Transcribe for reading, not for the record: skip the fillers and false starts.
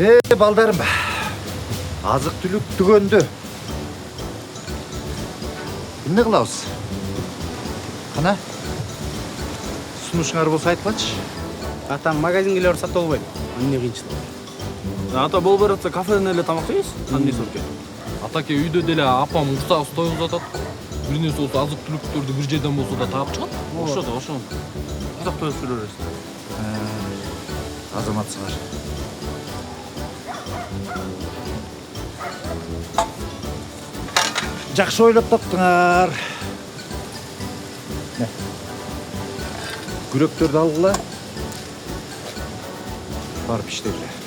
Балдарым, азық түлік түгөнді. Эмне кылабыз? Кана? Сунушуңар болсо айтпачы. Атаң магазинге эле сатып албайм. Эмне кыйынчылык? Ата болбой жатса кафеден эле тамак жейбиз. Эмне экен? Атаке үйдө деле апам уктагыс тоюгуп атат. Бир нерсе болсо азык түлүктөрдү бир жерден болсо да таап чыгат. Ошо. Кандак тоюп жүрөбүз. Азаматсыңар. Жакшы ойлоп таптыңар. Күрөктөрдү алгыла. Барып иштегиле.